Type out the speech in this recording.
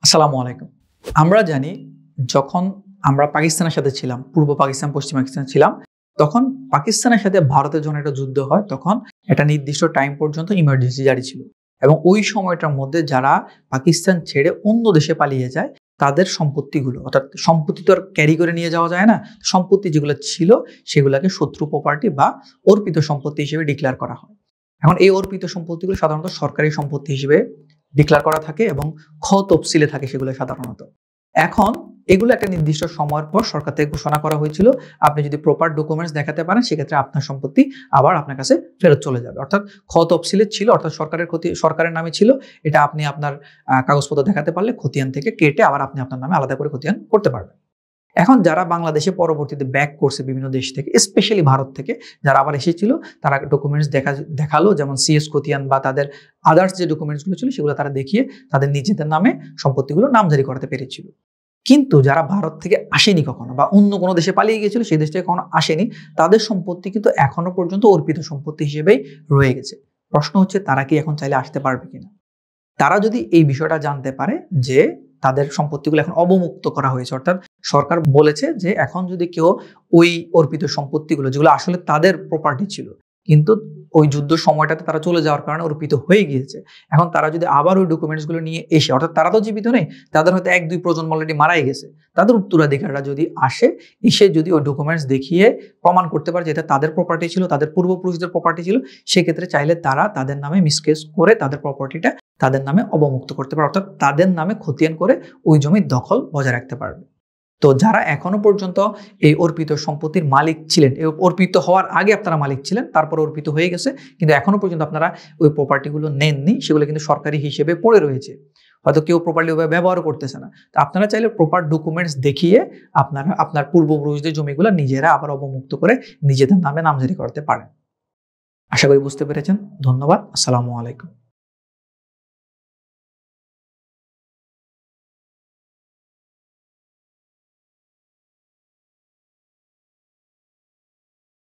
আসসালামু আলাইকুম। আমরা জানি যখন আমরা পাকিস্তানের সাথে ছিলাম, পূর্ব পাকিস্তান, পশ্চিম পাকিস্তান ছিলাম, তখন পাকিস্তানের সাথে ভারতের যখন একটা যুদ্ধ হয়, তখন একটা নির্দিষ্ট টাইম পর্যন্ত ইমার্জেন্সি জারি ছিল। এবং ওই সময়টার মধ্যে যারা পাকিস্তান ছেড়ে অন্য দেশে পালিয়ে যায়, তাদের সম্পত্তিগুলো, অর্থাৎ সম্পত্তি তো আর ক্যারি করে নিয়ে যাওয়া যায় না। সম্পত্তি যেগুলো ছিল, সেগুলোকে শত্রু প্রপার্টি বা অর্পিত সম্পত্তি হিসেবে ডিক্লেয়ার করা হয়। এখন এই অর্পিত সম্পত্তিগুলো সাধারণত সরকারি সম্পত্তি হিসেবে ডিক্লেয়ার করা থাকে এবং খ তফসিলে থাকে সেগুলো সাধারণত। এখন এগুলো একটা নির্দিষ্ট সময়ের পর সরকার থেকে ঘোষণা করা হয়েছিল, আপনি যদি প্রপার ডকুমেন্টস দেখাতে পারেন সেক্ষেত্রে আপনার সম্পত্তি আবার আপনার কাছে ফেরত চলে যাবে। অর্থাৎ খ তফসিলে ছিল, অর্থাৎ সরকারের নামে ছিল, এটা আপনি আপনার কাগজপত্র দেখাতে পারলে খতিয়ান থেকে কেটে আবার আপনি আপনার নামে আলাদা করে খতিয়ান করতে পারবেন। এখন যারা বাংলাদেশে পরবর্তীতে ব্যাক করছে বিভিন্ন দেশ থেকে, স্পেশালি ভারত থেকে যারা আবার এসেছিল, তারা ডকুমেন্টস দেখালো, যেমন সিএস খতিয়ান বা তাদের আদার্স যে ডকুমেন্টসগুলো ছিল সেগুলো তারা দেখিয়ে তাদের নিজেদের নামে সম্পত্তিগুলো নামজারি করাতে পেরেছিল। কিন্তু যারা ভারত থেকে আসেনি কখনো বা অন্য কোনো দেশে পালিয়ে গিয়েছিল, সেই দেশ থেকে কখনো আসেনি, তাদের সম্পত্তি কিন্তু এখনো পর্যন্ত অর্পিত সম্পত্তি হিসেবেই রয়ে গেছে। প্রশ্ন হচ্ছে তারা কি এখন চাইলে আসতে পারবে কিনা। তারা যদি এই বিষয়টা জানতে পারে যে তাদের সম্পত্তিগুলো এখন অবমুক্ত করা হয়েছে, অর্থাৎ সরকার বলেছে যে এখন যদি কেউ ওই অর্পিত সম্পত্তিগুলো, যেগুলো আসলে তাদের প্রপার্টি ছিল কিন্তু ওই যুদ্ধ সময়টাতে তারা চলে যাওয়ার কারণে অর্পিত হয়ে গিয়েছে, এখন তারা যদি আবার ওই ডকুমেন্টসগুলো নিয়ে এসে, অর্থাৎ তারা তো জীবিত নেই, তাদের হয়তো 1-2 প্রজন্ম অলরেডি মারাই গেছে, তাদের উত্তরাধিকাররা যদি এসে যদি ওই ডকুমেন্টস দেখিয়ে প্রমাণ করতে পারে যে এটা তাদের প্রপার্টি ছিল, তাদের পূর্বপুরুষদের প্রপার্টি ছিল, সেক্ষেত্রে চাইলে তারা তাদের নামে মিসকেস করে তাদের প্রপার্টিটা তাদের নামে অবমুক্ত করতে পারে, অর্থাৎ তাদের নামে খতিয়ান করে ওই জমির দখল বজায় রাখতে পারবে। তো যারা এখনো পর্যন্ত এই অর্পিত সম্পত্তির মালিক ছিলেন, এই অর্পিত হওয়ার আগে আপনারা মালিক ছিলেন, তারপর অর্পিত হয়ে গেছে, কিন্তু এখনো পর্যন্ত আপনারা ওই প্রপার্টিগুলো নেননি, সেগুলো কিন্তু সরকারি হিসেবে পড়ে রয়েছে, হয়তো কেউ প্রপার্টি ব্যবহার করতেছে না, তো আপনারা চাইলে প্রপার ডকুমেন্টস দেখিয়ে আপনারা আপনার পূর্বপুরুষদের জমিগুলো নিজেরা আবার অবমুক্ত করে নিজেদের নামে নামজারি করতে পারেন। আশা করি বুঝতে পেরেছেন। ধন্যবাদ। আসসালামু আলাইকুম।